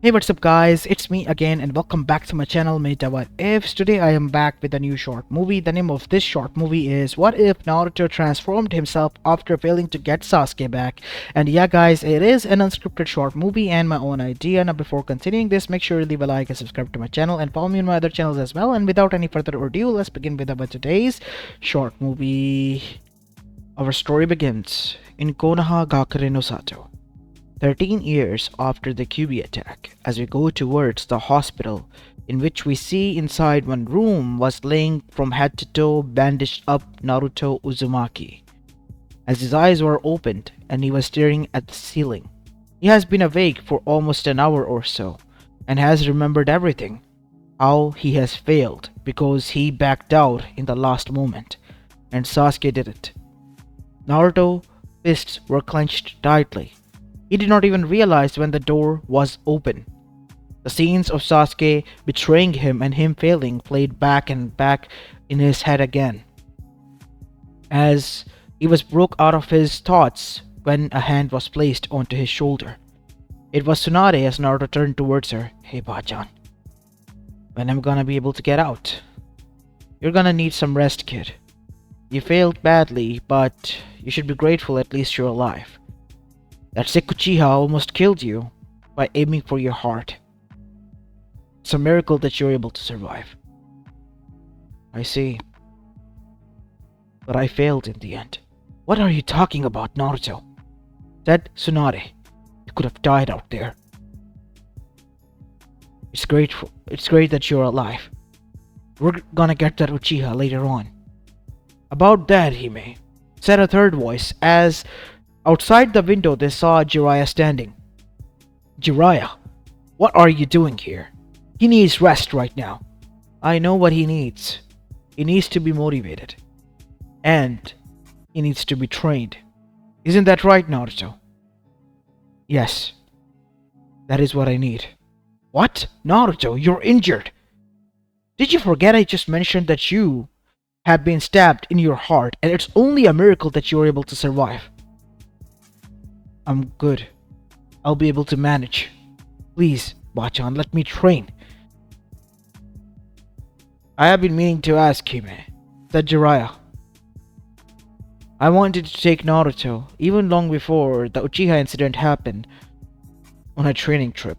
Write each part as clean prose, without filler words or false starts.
Hey, what's up guys, it's me again and welcome back to my channel Mayta. What Ifs. Today I am back with a new short movie. The name of this short movie is What If Naruto Transformed Himself After Failing to Get Sasuke Back. And yeah guys, it is an unscripted short movie and my own idea. Now before continuing this, make sure you leave a like and subscribe to my channel and follow me on my other channels as well. And without any further ado, let's begin with about today's short movie. Our story begins in Konoha Gakure no Sato. 13 years after the QB attack, as we go towards the hospital, in which we see inside one room was laying from head to toe bandaged up Naruto Uzumaki. As his eyes were opened and he was staring at the ceiling. He has been awake for almost an hour or so, and has remembered everything. How he has failed because he backed out in the last moment, and Sasuke did it. Naruto's fists were clenched tightly. He did not even realize when the door was open. The scenes of Sasuke betraying him and him failing played back and back in his head again. As he was broke out of his thoughts when a hand was placed onto his shoulder. It was Tsunade as Naruto turned towards her. Hey Bachan, when am I gonna be able to get out? You're gonna need some rest, kid. You failed badly, but you should be grateful at least you're alive. That Uchiha almost killed you by aiming for your heart. It's a miracle that you're able to survive. I see. But I failed in the end. What are you talking about, Naruto? Said Tsunade. You could have died out there. It's great that you're alive. We're gonna get that Uchiha later on. About that, Hime, said a third voice as outside the window they saw Jiraiya standing. Jiraiya, what are you doing here? He needs rest right now. I know what he needs. He needs to be motivated. And he needs to be trained. Isn't that right, Naruto? Yes. That is what I need. What? Naruto, you're injured. Did you forget I just mentioned that you have been stabbed in your heart and it's only a miracle that you're able to survive? I'm good. I'll be able to manage. Please, Bachan, let me train. I have been meaning to ask Hime, said Jiraiya. I wanted to take Naruto, even long before the Uchiha incident happened, on a training trip.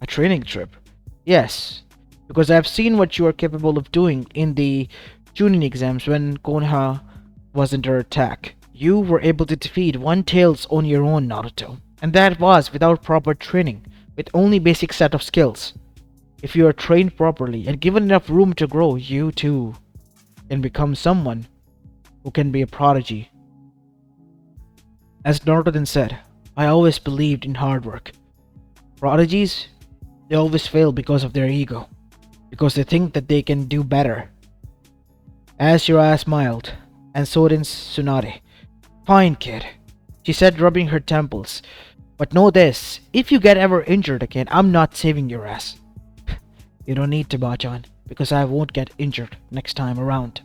A training trip? Yes, because I've seen what you are capable of doing in the Chunin exams when Konoha was under attack. You were able to defeat one Tails on your own, Naruto, and that was without proper training, with only basic set of skills. If you are trained properly and given enough room to grow, you too can become someone who can be a prodigy. As Naruto then said, I always believed in hard work. Prodigies, they always fail because of their ego, because they think that they can do better. As Jiraiya smiled, and so did Tsunade. Fine, kid, she said, rubbing her temples. But know this, if you get ever injured again, I'm not saving your ass. You don't need to, Bachan, because I won't get injured next time around.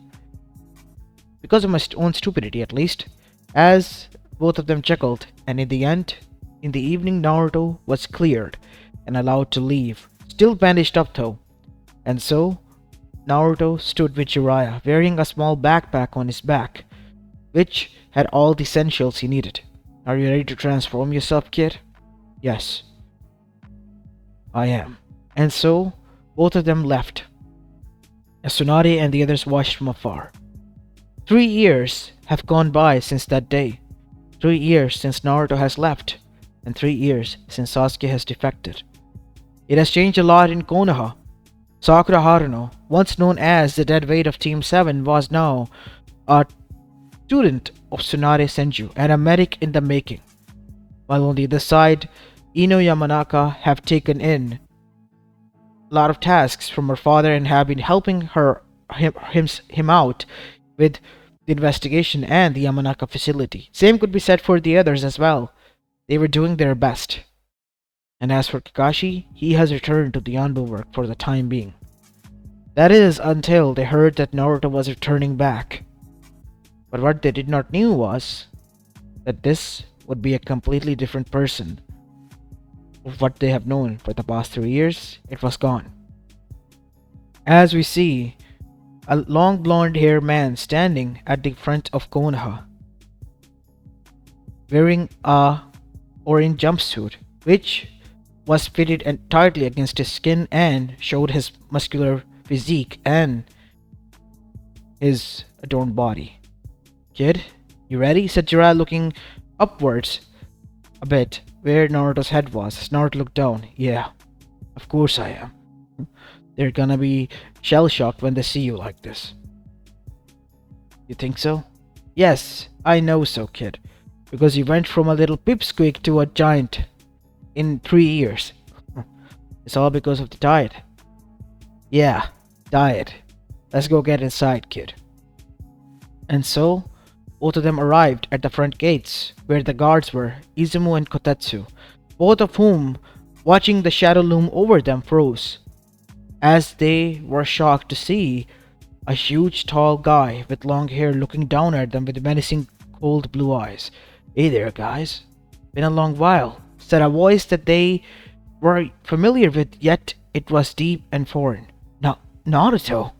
Because of my own stupidity, at least. As both of them chuckled, and in the end, in the evening, Naruto was cleared and allowed to leave, still bandaged up though. And so, Naruto stood with Jiraiya, wearing a small backpack on his back, which had all the essentials he needed. Are you ready to transform yourself, kid? Yes. I am. And so, both of them left, as Tsunade and the others watched from afar. 3 years have gone by since that day. 3 years since Naruto has left, and 3 years since Sasuke has defected. It has changed a lot in Konoha. Sakura Haruno, once known as the dead weight of Team 7, was now a student of Tsunade Senju and a medic in the making, while on the other side, Ino Yamanaka have taken in a lot of tasks from her father and have been helping him out with the investigation and the Yamanaka facility. Same could be said for the others as well. They were doing their best. And as for Kakashi, he has returned to the Anbu work for the time being. That is until they heard that Naruto was returning back. But what they did not know was that this would be a completely different person of what they have known for the past 3 years, it was gone. As we see a long blonde haired man standing at the front of Konoha, wearing a orange jumpsuit, which was fitted and tightly against his skin and showed his muscular physique and his adorned body. Kid, you ready? Said Jiraiya, looking upwards a bit where Naruto's head was. As Naruto looked down. Yeah, of course I am. They're gonna be shell shocked when they see you like this. You think so? Yes, I know so, kid. Because you went from a little pipsqueak to a giant in 3 years. It's all because of the diet. Yeah, diet. Let's go get inside, kid. And so, both of them arrived at the front gates, where the guards were, Izumo and Kotetsu, both of whom, watching the shadow loom over them, froze, as they were shocked to see a huge tall guy with long hair looking down at them with menacing cold blue eyes. Hey there, guys. Been a long while, said a voice that they were familiar with, yet it was deep and foreign. Naruto?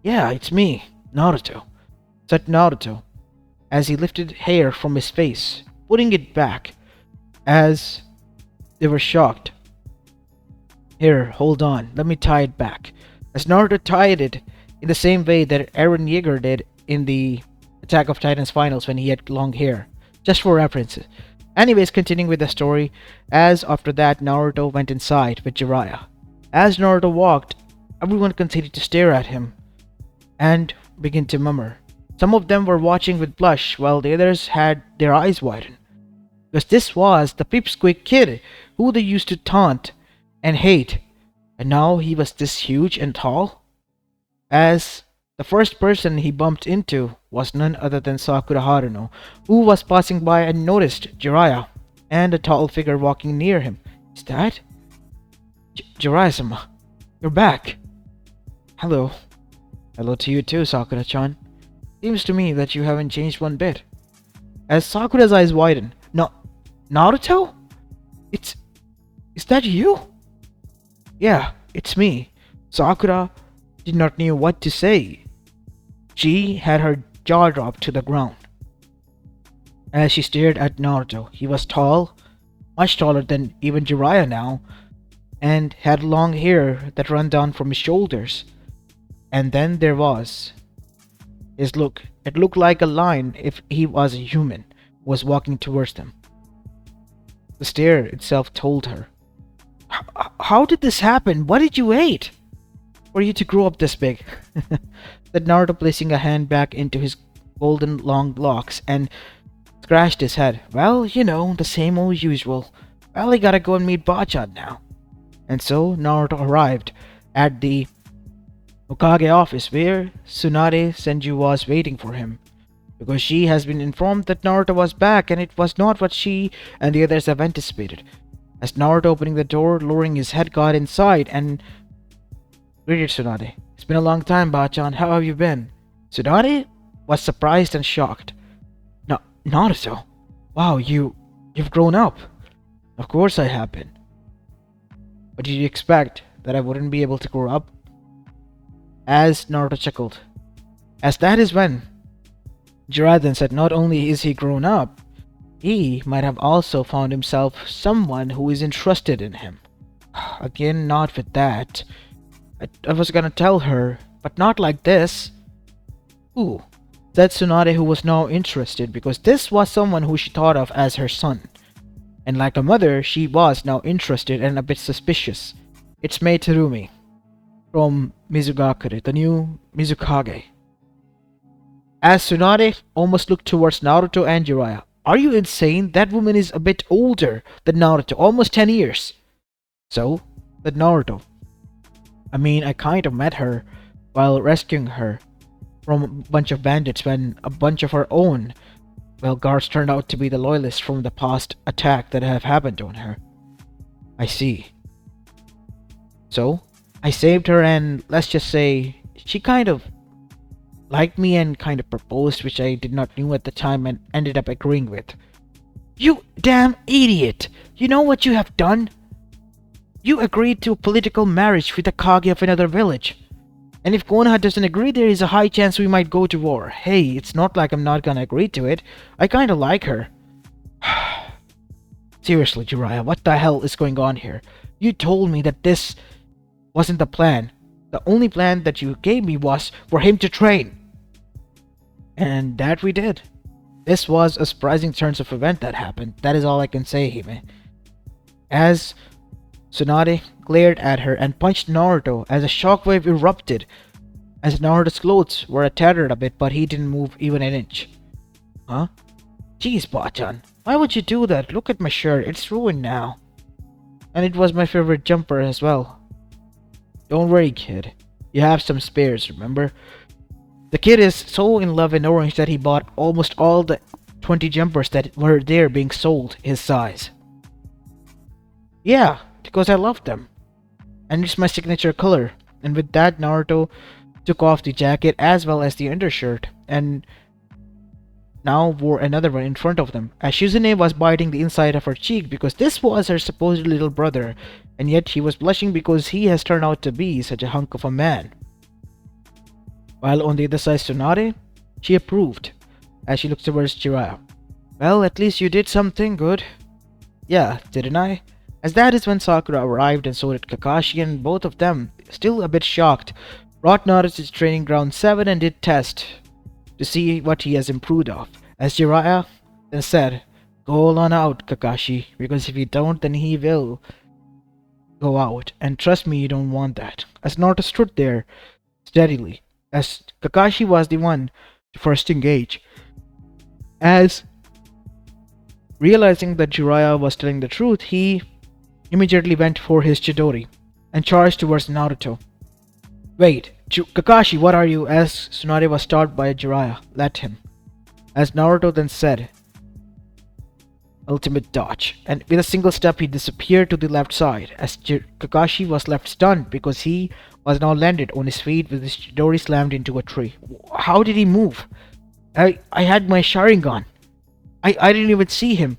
Yeah, it's me, Naruto, said Naruto, as he lifted hair from his face, putting it back, as they were shocked. Here, hold on, let me tie it back. As Naruto tied it in the same way that Eren Yeager did in the Attack of Titans finals when he had long hair, just for references. Anyways, continuing with the story, as after that Naruto went inside with Jiraiya. As Naruto walked, everyone continued to stare at him and begin to murmur. Some of them were watching with blush, while the others had their eyes widened. Because this was the pipsqueak kid who they used to taunt and hate, and now he was this huge and tall. As the first person he bumped into was none other than Sakura Haruno, who was passing by and noticed Jiraiya and a tall figure walking near him. Is that? Jiraiya-sama, you're back. Hello. Hello to you too, Sakura-chan. Seems to me that you haven't changed one bit. As Sakura's eyes widen. Naruto? Is that you? Yeah, it's me. Sakura did not know what to say. She had her jaw dropped to the ground as she stared at Naruto. He was tall, much taller than even Jiraiya now, and had long hair that ran down from his shoulders. And then there was his look. It looked like a lion if he was a human, was walking towards them. The stare itself told her. How did this happen? What did you eat for you to grow up this big? Said Naruto, placing a hand back into his golden long locks and scratched his head. Well, you know, the same old usual. Well, I gotta go and meet Bachan now. And so Naruto arrived at the Hokage office where Tsunade Senju was waiting for him, because she has been informed that Naruto was back, and it was not what she and the others have anticipated. As Naruto, opening the door, lowering his head, got inside and greeted Tsunade. It's been a long time, Bachan. How have you been? Tsunade was surprised and shocked. Naruto? Wow, you've grown up. Of course I have been. But did you expect that I wouldn't be able to grow up? As Naruto chuckled. As that is when Jiraiya then said, not only is he grown up, he might have also found himself someone who is interested in him. Again, not with that. I was gonna tell her, but not like this. Who? Said Tsunade, who was now interested, because this was someone who she thought of as her son. And like a mother, she was now interested and a bit suspicious. It's Mei Terumi from Mizugakure, the new Mizukage. As Tsunade almost looked towards Naruto and Jiraiya. Are you insane? That woman is a bit older than Naruto, almost 10 years. So, said Naruto. I mean, I kind of met her while rescuing her from a bunch of bandits when a bunch of her own, well, guards turned out to be the loyalists from the past attack that have happened on her. I see. So, I saved her, and let's just say she kind of liked me and kind of proposed, which I did not know at the time and ended up agreeing with. You damn idiot! You know what you have done? You agreed to a political marriage with the Kage of another village. And if Konoha doesn't agree, there is a high chance we might go to war. Hey, it's not like I'm not gonna agree to it. I kinda like her. Seriously, Jiraiya, what the hell is going on here? You told me that this wasn't the plan. The only plan that you gave me was for him to train. And that we did. This was a surprising turn of event that happened. That is all I can say, Hime. As Tsunade glared at her and punched Naruto as a shockwave erupted, as Naruto's clothes were tattered a bit, but he didn't move even an inch. Huh? Jeez, Bachan, why would you do that? Look at my shirt, it's ruined now. And it was my favorite jumper as well. Don't worry, kid. You have some spares, remember? The kid is so in love in orange that he bought almost all the 20 jumpers that were there being sold his size. Yeah, because I love them. And it's my signature color. And with that, Naruto took off the jacket as well as the undershirt and now wore another one in front of them, as Shizune was biting the inside of her cheek because this was her supposed little brother, and yet he was blushing because he has turned out to be such a hunk of a man. While on the other side, Tsunade, she approved as she looked towards Jiraiya. Well, at least you did something good. Yeah, didn't I? As that is when Sakura arrived and so did Kakashi, and both of them, still a bit shocked, brought Naruto to training ground 7 and did test to see what he has improved of. As Jiraiya then said, go on out, Kakashi, because if you don't, then he will go out, and trust me, you don't want that. As Naruto stood there steadily, as Kakashi was the one to first engage. As realizing that Jiraiya was telling the truth, he immediately went for his Chidori and charged towards Naruto. Wait, Kakashi, what are you? As Tsunade was stopped by Jiraiya, let him. As Naruto then said, ultimate dodge, and with a single step he disappeared to the left side, as Kakashi was left stunned because he was now landed on his feet with his Chidori slammed into a tree. How did he move? I had my Sharingan. I didn't even see him.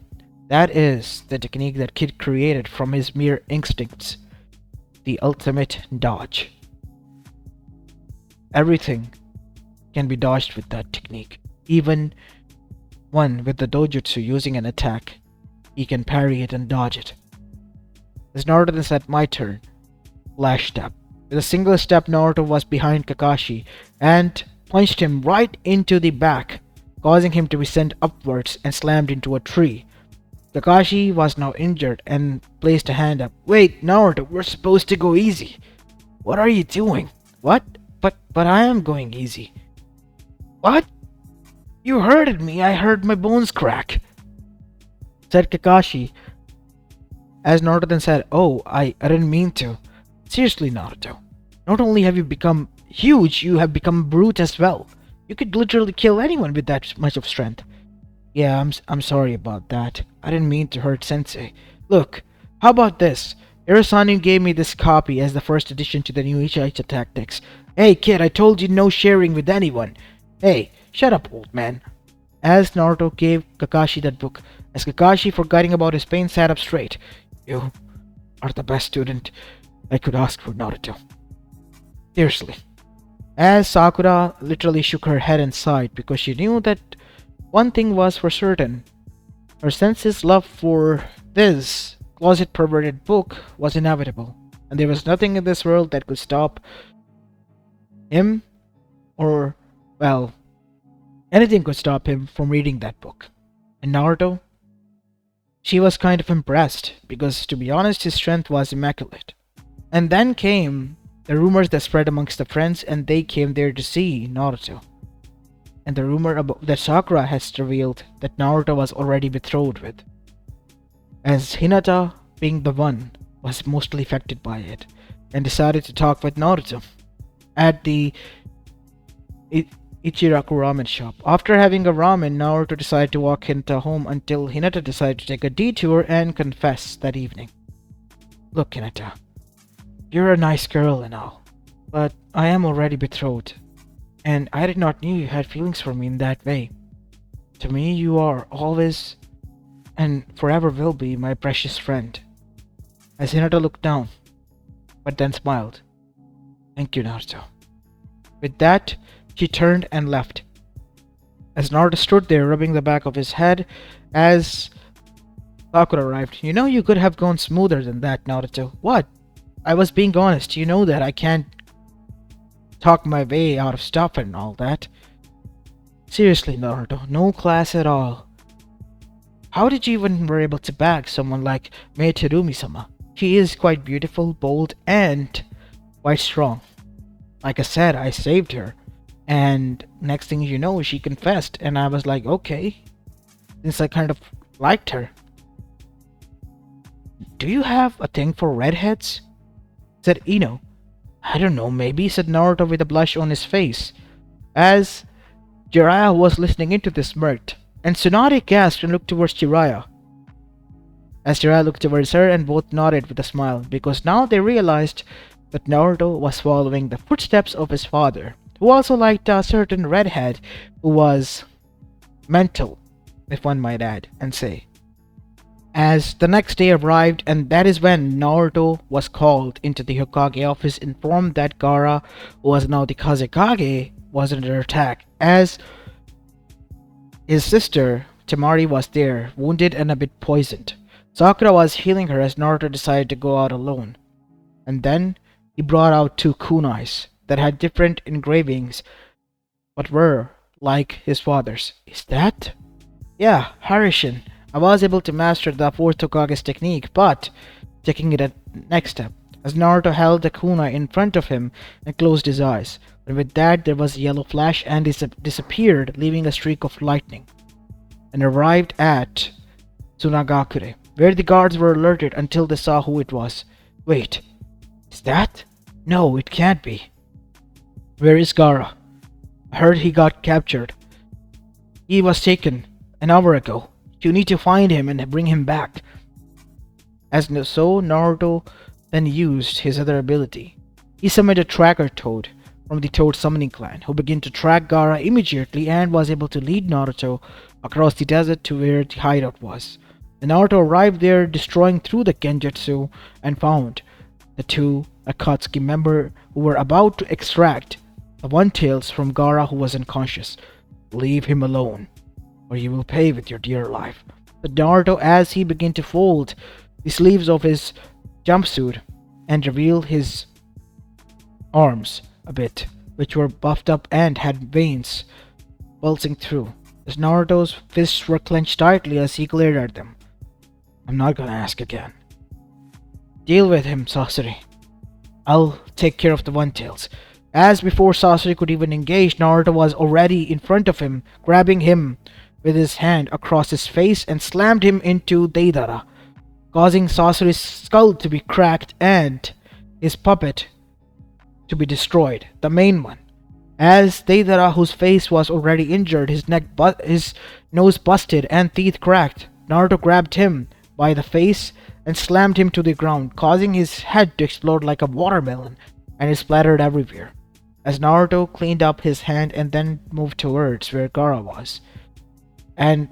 That is the technique that kid created from his mere instincts. The ultimate dodge. Everything can be dodged with that technique. Even one with the dojutsu using an attack, he can parry it and dodge it. As Naruto then said, my turn. Flash step. With a single step, Naruto was behind Kakashi and punched him right into the back, causing him to be sent upwards and slammed into a tree. Kakashi was now injured and placed a hand up. Wait, Naruto, we're supposed to go easy. What are you doing? What? But I am going easy. What? You hurted me. I heard my bones crack, said Kakashi. As Naruto then said, oh, I didn't mean to. Seriously, Naruto. Not only have you become huge, you have become brute as well. You could literally kill anyone with that much of strength. Yeah, I'm sorry about that. I didn't mean to hurt Sensei. Look, how about this? Irasani gave me this copy as the first addition to the new Icha tactics. Hey kid, I told you no sharing with anyone. Hey, shut up, old man. As Naruto gave Kakashi that book, as Kakashi, forgetting about his pain, sat up straight. You are the best student I could ask for, Naruto. Seriously. As Sakura literally shook her head and sighed because she knew that one thing was for certain. Her sensei's love for this closet perverted book was inevitable, and there was nothing in this world that could stop him, or, well, anything could stop him from reading that book. And Naruto? She was kind of impressed, because to be honest, his strength was immaculate. And then came the rumors that spread amongst the friends, and they came there to see Naruto. And the rumor that Sakura has revealed that Naruto was already betrothed with, as Hinata, being the one, was mostly affected by it, and decided to talk with Naruto at the Ichiraku ramen shop. After having a ramen, Naruto decided to walk Hinata home until Hinata decided to take a detour and confess that evening. Look, Hinata, you're a nice girl and all, but I am already betrothed, and I did not know you had feelings for me in that way. To me, you are always and forever will be my precious friend. As Hinata looked down, but then smiled. Thank you, Naruto. With that, she turned and left. As Naruto stood there rubbing the back of his head as Sakura arrived. You know you could have gone smoother than that, Naruto. What? I was being honest. You know that I can't talk my way out of stuff and all that. Seriously, Naruto, no class at all. How did you even were able to bag someone like Mayta-sama? She is quite beautiful, bold, and quite strong. Like I said, I saved her. And next thing you know, she confessed, and I was like, okay. Since I kind of liked her. Do you have a thing for redheads? Said Ino. I don't know, maybe, said Naruto with a blush on his face. As Jiraiya was listening into this smirked, and Tsunade gasped and looked towards Jiraiya. As Jiraiya looked towards her and both nodded with a smile, because now they realized that Naruto was following the footsteps of his father, who also liked a certain redhead who was mental, if one might add, and say. As the next day arrived, and that is when Naruto was called into the Hokage office, informed that Gaara, who was now the Kazekage, was under attack, as his sister Temari was there, wounded and a bit poisoned. Sakura was healing her as Naruto decided to go out alone. And then he brought out 2 kunais that had different engravings but were like his father's. Is that? Yeah, Harishin. I was able to master the 4th Hokage's technique, but taking it a next step, as Naruto held the kunai in front of him and closed his eyes. And with that, there was a yellow flash and disappeared, leaving a streak of lightning, and arrived at Tsunagakure, where the guards were alerted until they saw who it was. Wait, is that? No, it can't be. Where is Gaara? I heard he got captured. He was taken an hour ago. You need to find him and bring him back. As so, Naruto then used his other ability. He summoned a tracker toad from the Toad Summoning Clan, who began to track Gaara immediately and was able to lead Naruto across the desert to where the hideout was. And Naruto arrived there, destroying through the Genjutsu, and found the 2 Akatsuki members who were about to extract the One-Tails from Gaara, who was unconscious. Leave him alone, or you will pay with your dear life. But Naruto, as he began to fold the sleeves of his jumpsuit and reveal his arms a bit, which were buffed up and had veins pulsing through, as Naruto's fists were clenched tightly as he glared at them. I'm not gonna ask again. Deal with him, Sasori. I'll take care of the One-Tails. As before Sasori could even engage, Naruto was already in front of him, grabbing him with his hand across his face and slammed him into Deidara, causing Sasori's skull to be cracked and his puppet to be destroyed, the main one. As Deidara, whose face was already injured, his nose busted and teeth cracked, Naruto grabbed him by the face and slammed him to the ground, causing his head to explode like a watermelon, and it splattered everywhere. As Naruto cleaned up his hand and then moved towards where Gaara was, and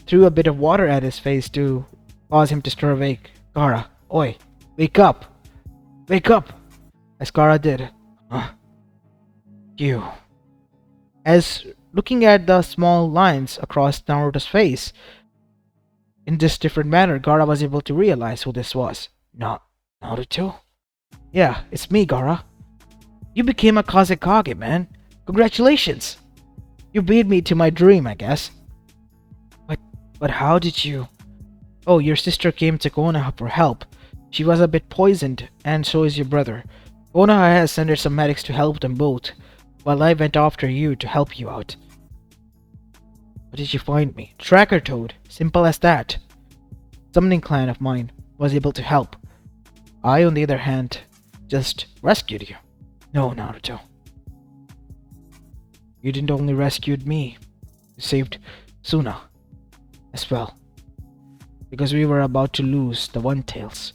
threw a bit of water at his face to cause him to stir awake. Gaara, oi, wake up! Wake up! As Gaara did. You. As looking at the small lines across Naruto's face, in this different manner, Gaara was able to realize who this was. Naruto? Yeah, it's me, Gaara. You became a Kazekage, man. Congratulations! You beat me to my dream, I guess. But how did you... Oh, your sister came to Konoha for help. She was a bit poisoned, and so is your brother. Konoha has sent her some medics to help them both, while I went after you to help you out. How did you find me? Tracker Toad. Simple as that. Summoning clan of mine was able to help. I, on the other hand, just rescued you. No, Naruto. You didn't only rescued me. You saved Suna as well. Because we were about to lose the One-Tails.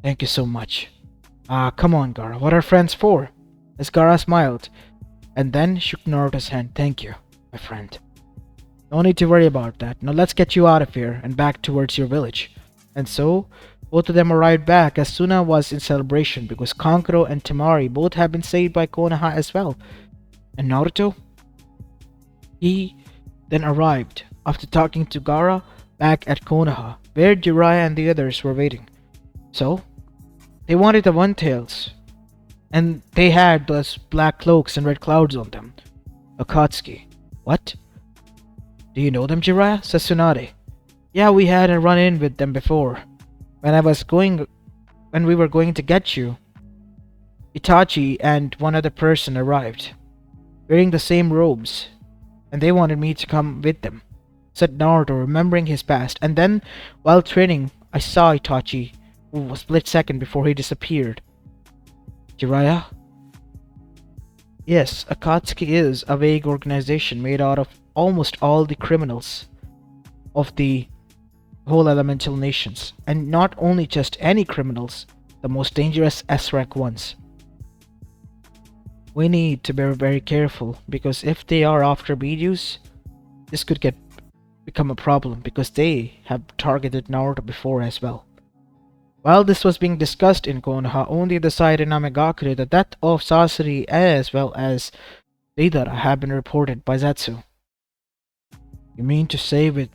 Thank you so much. Come on, Gaara. What are friends for? As Gaara smiled, and then shook Naruto's hand. Thank you, my friend. No need to worry about that. Now let's get you out of here and back towards your village. And so, both of them arrived back as Suna was in celebration because Kankuro and Temari both had been saved by Konoha as well. And Naruto? He then arrived after talking to Gaara back at Konoha, where Jiraiya and the others were waiting. So, they wanted the One Tails, and they had those black cloaks and red clouds on them. Akatsuki. What? Do you know them, Jiraiya? Says Tsunade. Yeah, we had a run-in with them before. When we were going to get you, Itachi and one other person arrived, wearing the same robes, and they wanted me to come with them, said Naruto, remembering his past. And then, while training, I saw Itachi, who a split second before he disappeared. Jiraiya? Yes, Akatsuki is a vague organization made out of almost all the criminals of the whole elemental nations, and not only just any criminals, the most dangerous S-rank ones. We need to be very careful, because if they are after Biju's, this could become a problem, because they have targeted Naruto before as well. While this was being discussed in Konoha, only the side in Namegakure, the death of Sasori as well as Deidara have been reported by Zetsu. You mean to say with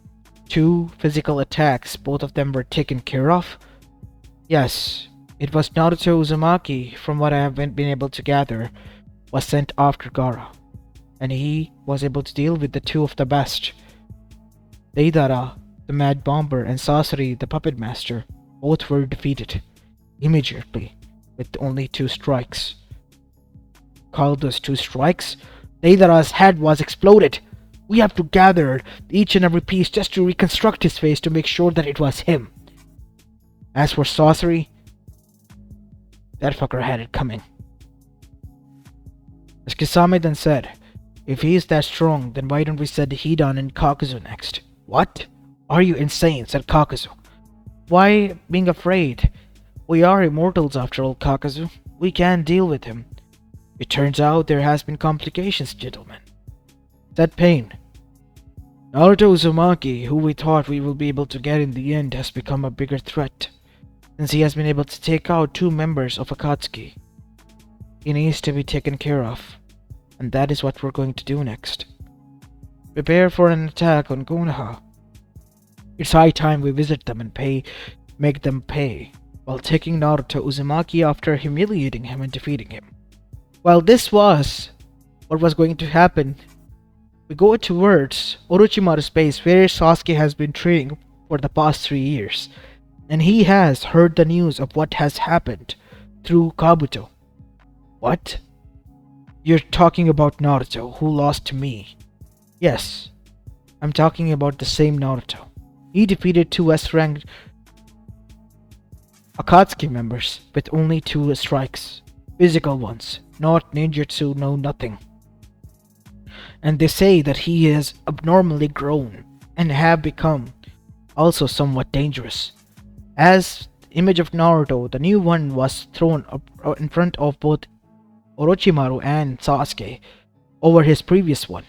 2 physical attacks, both of them were taken care of? Yes, it was Naruto Uzumaki, from what I have been able to gather, was sent after Gaara, and he was able to deal with the 2 of the best. Deidara, the Mad Bomber, and Sasori, the Puppet Master, both were defeated immediately with only 2 strikes. Call those 2 strikes? Deidara's head was exploded. We have to gather each and every piece just to reconstruct his face to make sure that it was him. As for Sasori, that fucker had it coming. As Kisame then said, if he is that strong, then why don't we send Hidan and Kakuzu next? What? Are you insane? Said Kakuzu. Why being afraid? We are immortals after all, Kakuzu. We can deal with him. It turns out there has been complications, gentlemen. Said Pain. Naruto Uzumaki, who we thought we will be able to get in the end, has become a bigger threat, since he has been able to take out 2 members of Akatsuki. He needs to be taken care of, and that is what we're going to do next. Prepare for an attack on Konoha. It's high time we visit them and make them pay, while taking Naruto Uzumaki after humiliating him and defeating him. While this was what was going to happen, we go towards Orochimaru's base, where Sasuke has been training for the past 3 years, and he has heard the news of what has happened through Kabuto. What? You're talking about Naruto, who lost to me? Yes, I'm talking about the same Naruto. He defeated 2 S-ranked Akatsuki members with only 2 strikes. Physical ones, not ninjutsu, no nothing. And they say that he is abnormally grown and have become also somewhat dangerous. As the image of Naruto, the new one was thrown up in front of both Orochimaru and Sasuke over his previous one,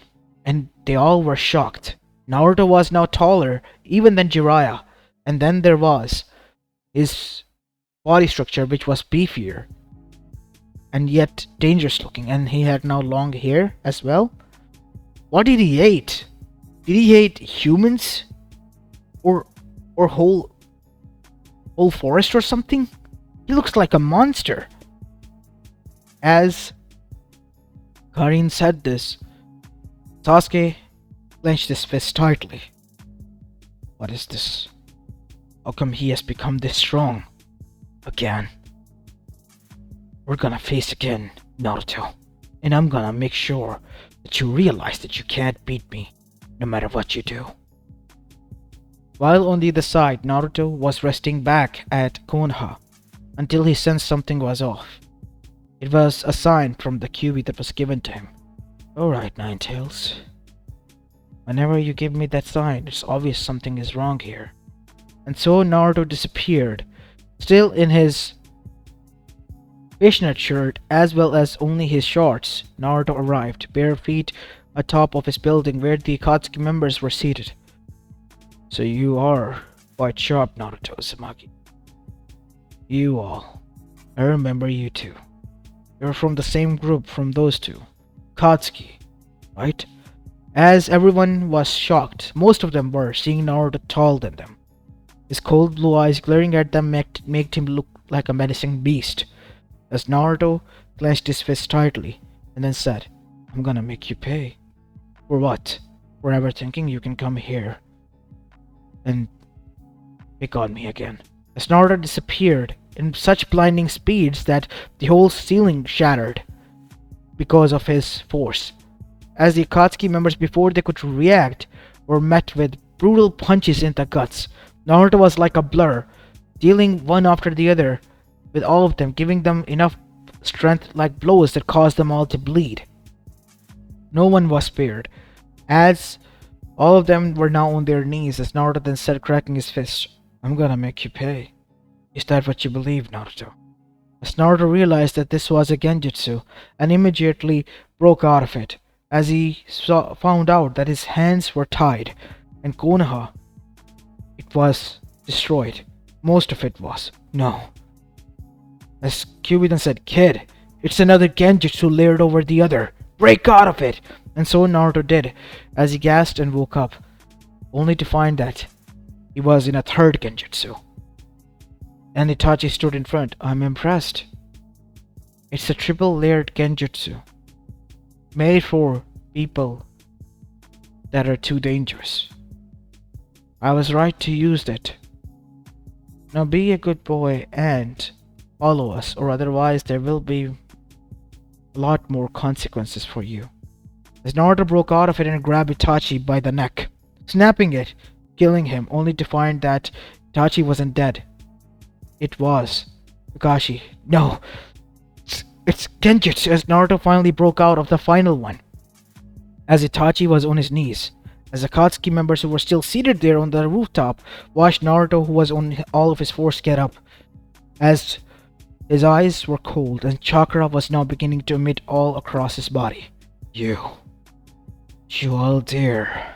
and they all were shocked. Naruto was now taller even than Jiraiya, and then there was his body structure, which was beefier and yet dangerous looking, and he had now long hair as well. What did he hate? Did he hate humans? Or whole forest or something? He looks like a monster. As Karin said this, Sasuke clenched his fist tightly. What is this? How come he has become this strong? Again. We're gonna face again, Naruto. And I'm gonna make sure that you realize that you can't beat me, no matter what you do. While on the other side, Naruto was resting back at Konoha until he sensed something was off. It was a sign from the Kyuubi that was given to him. Alright, Ninetales. Whenever you give me that sign, it's obvious something is wrong here. And so Naruto disappeared, still in his fishnet shirt as well as only his shorts. Naruto arrived, bare feet, atop of his building where the Akatsuki members were seated. So you are Quite sharp, Naruto Uzumaki. You all. I remember you two. You're from the same group from those two. Akatsuki, right? As everyone was shocked, most of them were, seeing Naruto taller than them. His cold blue eyes glaring at them made him look like a menacing beast. As Naruto clenched his fist tightly and then said, I'm gonna make you pay. For what? For ever thinking you can come here and pick on me again. As Naruto disappeared in such blinding speeds that the whole ceiling shattered because of his force. As the Akatsuki members, before they could react, were met with brutal punches in the guts. Naruto was like a blur, dealing one after the other with all of them, giving them enough strength like blows that caused them all to bleed. No one was spared, as all of them were now on their knees as Naruto then said, cracking his fist, I'm gonna make you pay. Is that what you believe, Naruto? As Naruto realized that this was a genjutsu and immediately broke out of it, as he found out that his hands were tied, and Konoha, it was destroyed. Most of it was. No. As Kyuubi then said, Kid, it's another genjutsu layered over the other. Break out of it! And so Naruto did, as he gasped and woke up, only to find that he was in a third genjutsu. And Itachi stood in front. I'm impressed. It's a triple layered genjutsu, made for people that are too dangerous. I was right to use it. Now be a good boy and follow us, or otherwise there will be a lot more consequences for you. As Naruto broke out of it and grabbed Itachi by the neck, snapping it, killing him, only to find that Itachi wasn't dead. It was Kakashi. No, it's Genjutsu. As Naruto finally broke out of the final one, as Itachi was on his knees, as the Akatsuki members who were still seated there on the rooftop watched Naruto, who was on all of his force, get up, as his eyes were cold and chakra was now beginning to emit all across his body. You all dare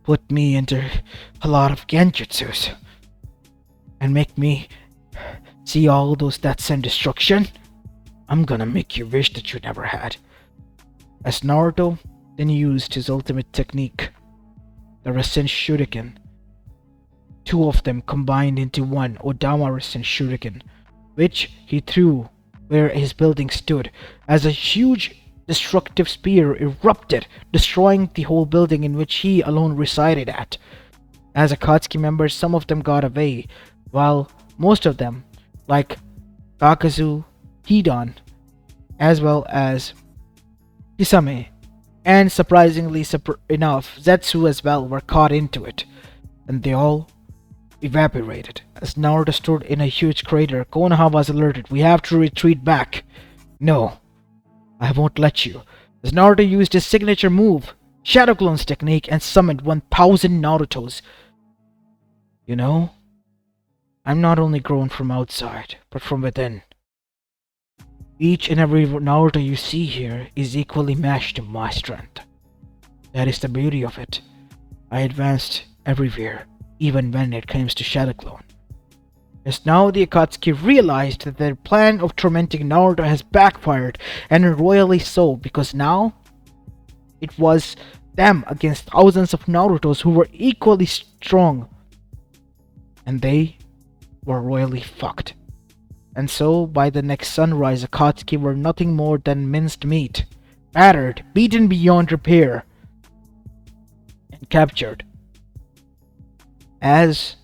put me into a lot of genjutsus and make me see all those deaths and destruction? I'm gonna make you wish that you never had. As Naruto then used his ultimate technique, the Rasen Shuriken. Two of them combined into one Odama Rasen Shuriken, which he threw where his building stood, as a huge destructive spear erupted, destroying the whole building in which he alone resided at. As Akatsuki members, some of them got away, while most of them, like Kakazu, Hidan, as well as Kisame, and surprisingly enough, Zetsu as well, were caught into it, and they all evaporated. As Naruto stood in a huge crater, Konoha was alerted. We have to retreat back. No, I won't let you. As Naruto used his signature move, Shadow Clone's technique, and summoned 1,000 Narutos. You know, I'm not only grown from outside, but from within. Each and every Naruto you see here is equally matched to my strength. That is the beauty of it. I advanced everywhere, even when it comes to Shadow Clone. As now the Akatsuki realized that their plan of tormenting Naruto has backfired, and royally so, because now it was them against thousands of Narutos who were equally strong, and they were royally fucked. And so, by the next sunrise, Akatsuki were nothing more than minced meat, battered, beaten beyond repair, and captured. As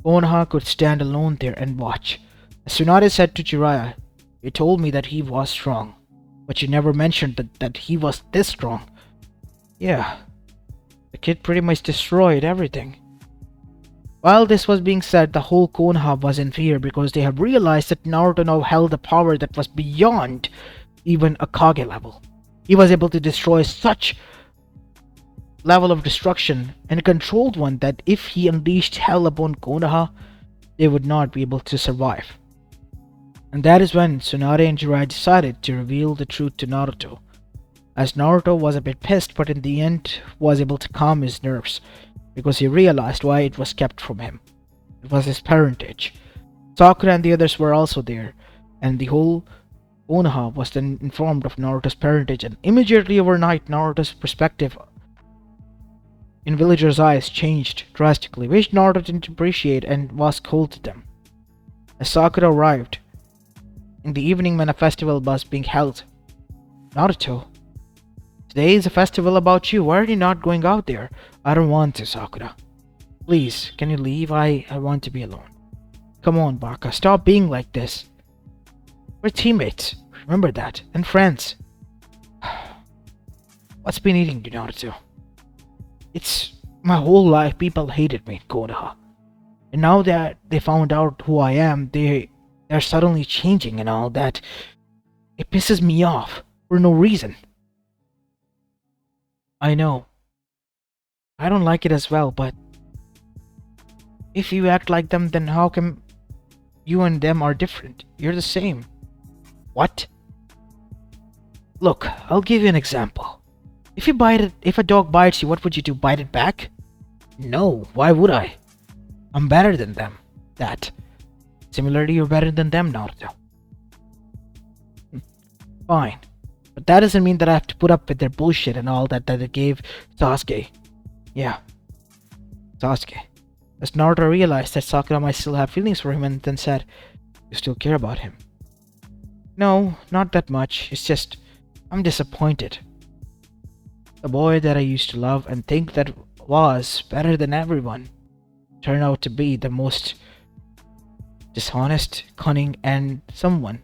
Konoha could stand alone there and watch. As Tsunade said to Jiraiya, "You told me that he was strong, but you never mentioned that he was this strong." Yeah, the kid pretty much destroyed everything. While this was being said, the whole Konoha was in fear because they have realized that Naruto now held a power that was beyond even a Kage level. He was able to destroy such level of destruction, and a controlled one, that if he unleashed hell upon Konoha, they would not be able to survive. And that is when Tsunade and Jiraiya decided to reveal the truth to Naruto. As Naruto was a bit pissed, but in the end was able to calm his nerves, because he realized why it was kept from him. It was his parentage. Sakura and the others were also there, and the whole Konoha was then informed of Naruto's parentage, and immediately overnight Naruto's perspective in villagers' eyes changed drastically, which Naruto didn't appreciate and was cold to them. As Sakura arrived, in the evening when a festival was being held, Naruto, today is a festival about you. Why are you not going out there? I don't want to, Sakura. Please, can you leave? I want to be alone. Come on, Baka, stop being like this. We're teammates, remember that, and friends. What's been eating you, Naruto? It's my whole life people hated me in Konoha. And now that they found out who I am, they're suddenly changing and all that. It pisses me off for no reason. I know. I don't like it as well, but if you act like them, then how come you and them are different? You're the same. What? Look, I'll give you an example. If a dog bites you, what would you do? Bite it back? No, why would I? I'm better than them. That. Similarly, you're better than them, Naruto. Fine. But that doesn't mean that I have to put up with their bullshit and all that it gave Sasuke. Yeah. Sasuke. As Naruto realized that Sakura might still have feelings for him and then said, "You still care about him?" No, not that much. It's just, I'm disappointed. The boy that I used to love and think that was better than everyone turned out to be the most dishonest, cunning, and someone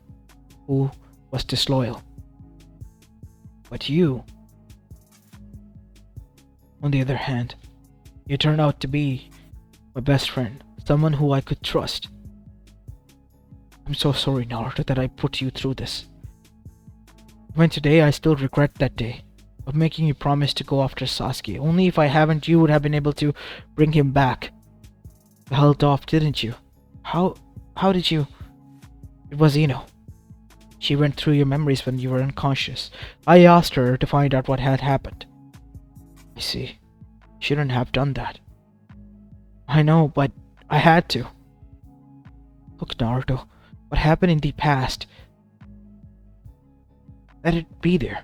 who was disloyal. But you, on the other hand, you turned out to be my best friend, someone who I could trust. I'm so sorry, Naruto, that I put you through this. Even today, I still regret that day of making you promise to go after Sasuke. Only if I haven't, you would have been able to bring him back. You held off, didn't you? How did you? It was Ino. She went through your memories when you were unconscious. I asked her to find out what had happened. I see. Shouldn't have done that. I know, but I had to. Look, Naruto, what happened in the past, let it be there.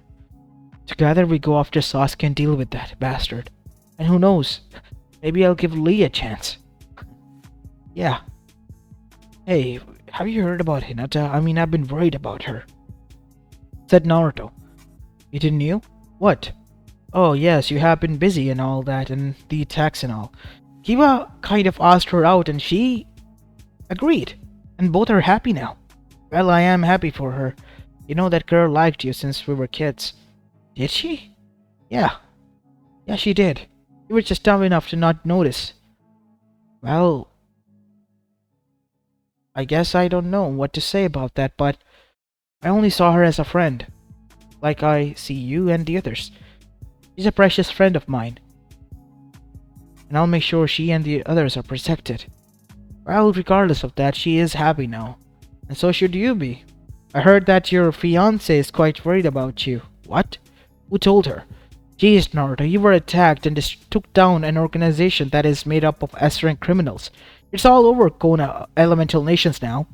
Together we go after Sasuke and deal with that bastard. And who knows, maybe I'll give Lee a chance. Yeah. Hey, have you heard about Hinata? I mean, I've been worried about her. Said Naruto. You didn't know? What? Oh yes, you have been busy and all that, and the attacks and all. Kiba kind of asked her out and she agreed. And both are happy now. Well, I am happy for her. You know that girl liked you since we were kids. Did she? Yeah. Yeah, she did. You were just dumb enough to not notice. Well, I guess I don't know what to say about that, but I only saw her as a friend. Like I see you and the others. She's a precious friend of mine. And I'll make sure she and the others are protected. Well, regardless of that, she is happy now. And so should you be. I heard that your fiancé is quite worried about you. What? Who told her? Jeez, Naruto, you were attacked and took down an organization that is made up of S-rank criminals. It's all over Kona Elemental Nations now.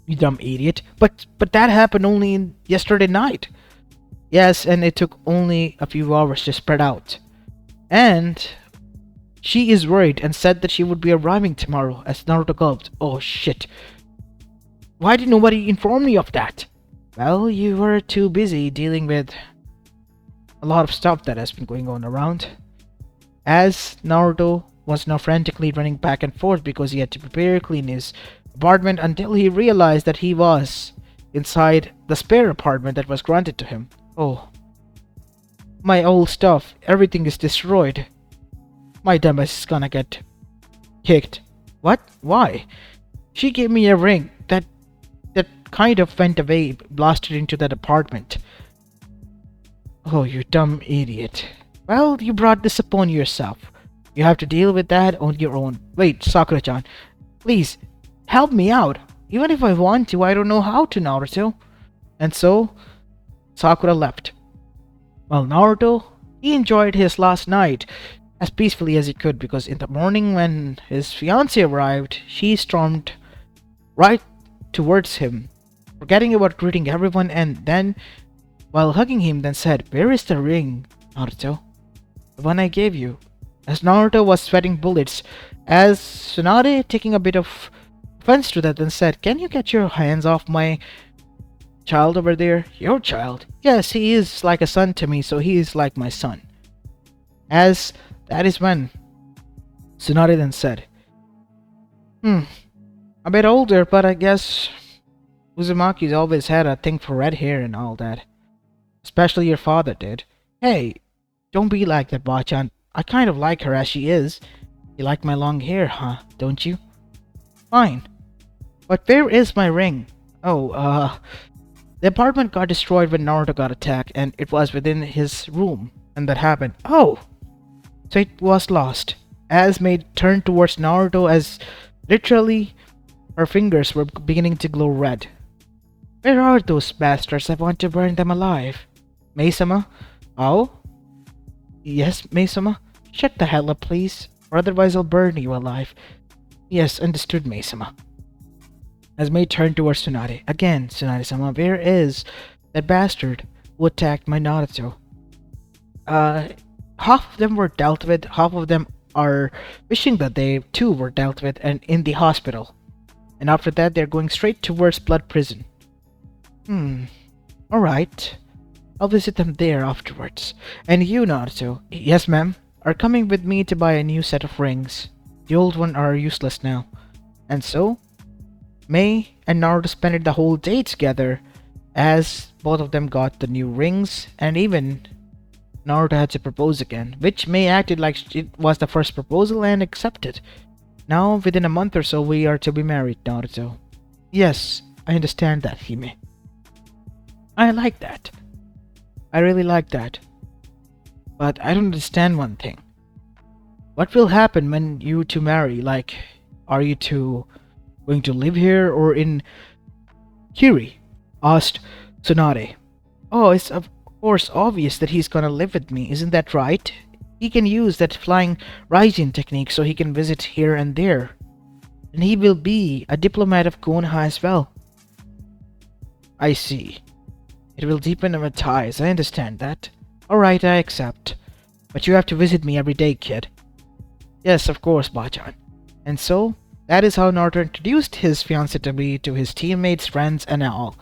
You dumb idiot. But that happened only yesterday night. Yes, and it took only a few hours to spread out. And she is worried and said that she would be arriving tomorrow, as Naruto gulped. Oh shit. Why did nobody inform me of that? Well, you were too busy dealing with a lot of stuff that has been going on around. As Naruto was now frantically running back and forth because he had to prepare, clean his apartment until he realized that he was inside the spare apartment that was granted to him. Oh. My old stuff, everything is destroyed. My dumbass is gonna get kicked. What? Why? She gave me a ring that kind of went away, blasted into that apartment. Oh, you dumb idiot. Well, you brought this upon yourself. You have to deal with that on your own. Wait, Sakura-chan, please, help me out. Even if I want to, I don't know how to, Naruto. And so, Sakura left. While Naruto, he enjoyed his last night as peacefully as he could, because in the morning when his fiancée arrived, she stormed right towards him, forgetting about greeting everyone, and then, while hugging him, then said, "Where is the ring, Naruto? The one I gave you." As Naruto was sweating bullets, as Tsunade, taking a bit of offense to that, then said, "Can you get your hands off my child over there?" "Your child?" "Yes, he is like a son to me, so he is like my son." As that is when Tsunade then said, "Hmm, a bit older, but I guess Uzumaki's always had a thing for red hair and all that. Especially your father did." "Hey, don't be like that, Bachan. I kind of like her as she is." "You like my long hair, huh? Don't you?" "Fine. But where is my ring?" "Oh, the apartment got destroyed when Naruto got attacked, and it was within his room, and that happened." "Oh, so it was lost." As May turned towards Naruto as literally her fingers were beginning to glow red. "Where are those bastards? I want to burn them alive." "May-sama?" "Oh?" "Yes, May-sama? Shut the hell up, please, or otherwise I'll burn you alive." "Yes, understood, May-sama." As May turned towards Tsunade. "Again, Tsunade-sama, where is that bastard who attacked my Naruto?" Uh, Half of them were dealt with, half of them are wishing that they too were dealt with and in the hospital. And after that, they're going straight towards Blood Prison." Alright. I'll visit them there afterwards. And you, Naruto?" "Yes, ma'am," "are coming with me to buy a new set of rings. The old ones are useless now." And so, May and Naruto spent the whole day together as both of them got the new rings, and even Naruto had to propose again, which May acted like it was the first proposal and accepted. "Now, within a month or so, we are to be married, Naruto." "Yes, I understand that, Hime." "I like that. I really like that. But I don't understand one thing. What will happen when you two marry? Like, are you two going to live here or in Kiri?" asked Tsunade. "Oh, it's of course obvious that he's gonna live with me, isn't that right? He can use that flying Raijin technique so he can visit here and there. And he will be a diplomat of Konoha as well." "I see. It will deepen our ties, I understand that." "Alright, I accept. But you have to visit me every day, kid." "Yes, of course, Bachan." And so, that is how Naruto introduced his fiancée to be to his teammates, friends, and all.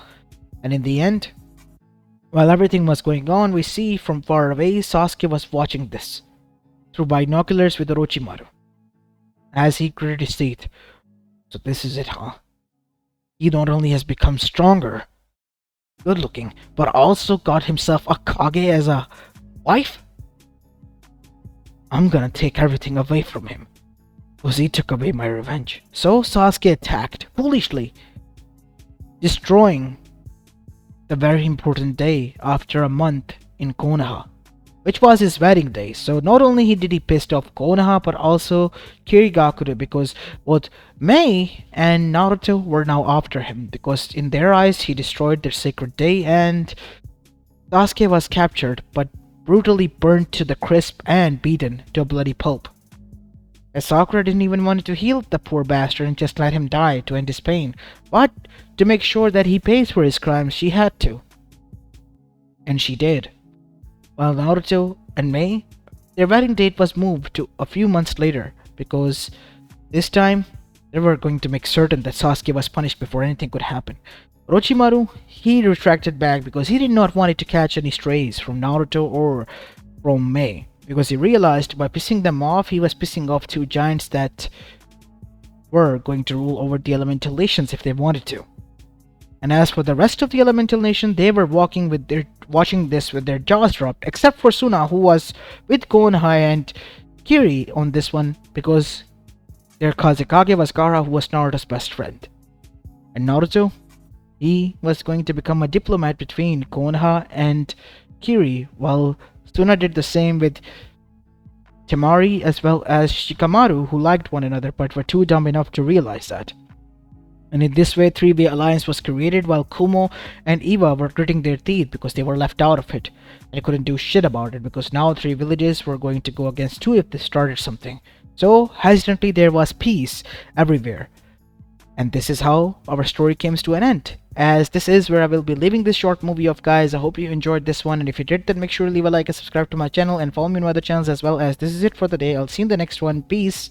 And in the end, while everything was going on, we see from far away Sasuke was watching this through binoculars with Orochimaru. As he gritted his teeth. "So this is it, huh? He not only has become stronger, good looking, but also got himself a Kage as a wife? I'm gonna take everything away from him, because he took away my revenge." So Sasuke attacked, foolishly, destroying the very important day after a month in Konoha, which was his wedding day. So not only did he pissed off Konoha, but also Kirigakure, because both Mei and Naruto were now after him, because in their eyes he destroyed their sacred day, and Sasuke was captured but brutally burnt to the crisp and beaten to a bloody pulp. As Sakura didn't even want to heal the poor bastard and just let him die to end his pain, but to make sure that he pays for his crimes, she had to. And she did. While Naruto and Mei, their wedding date was moved to a few months later, because this time they were going to make certain that Sasuke was punished before anything could happen. Orochimaru, he retracted back because he did not want it to catch any strays from Naruto or from Mei, because he realized by pissing them off, he was pissing off two giants that were going to rule over the elemental nations if they wanted to. And as for the rest of the elemental nation, they were watching this with their jaws dropped, except for Suna, who was with Konoha and Kiri on this one, because their Kazekage was Gaara, who was Naruto's best friend. And Naruto, he was going to become a diplomat between Konoha and Kiri, while Suna did the same with Temari as well as Shikamaru, who liked one another but were too dumb enough to realize that. And in this way, three-way alliance was created while Kumo and Iwa were gritting their teeth because they were left out of it. They couldn't do shit about it because now three villages were going to go against two if they started something. So, hesitantly, there was peace everywhere. And this is how our story comes to an end. As this is where I will be leaving this short movie of, guys. I hope you enjoyed this one, and if you did, then make sure to leave a like and subscribe to my channel and follow me on my other channels as well. As this is it for the day. I'll see you in the next one. Peace.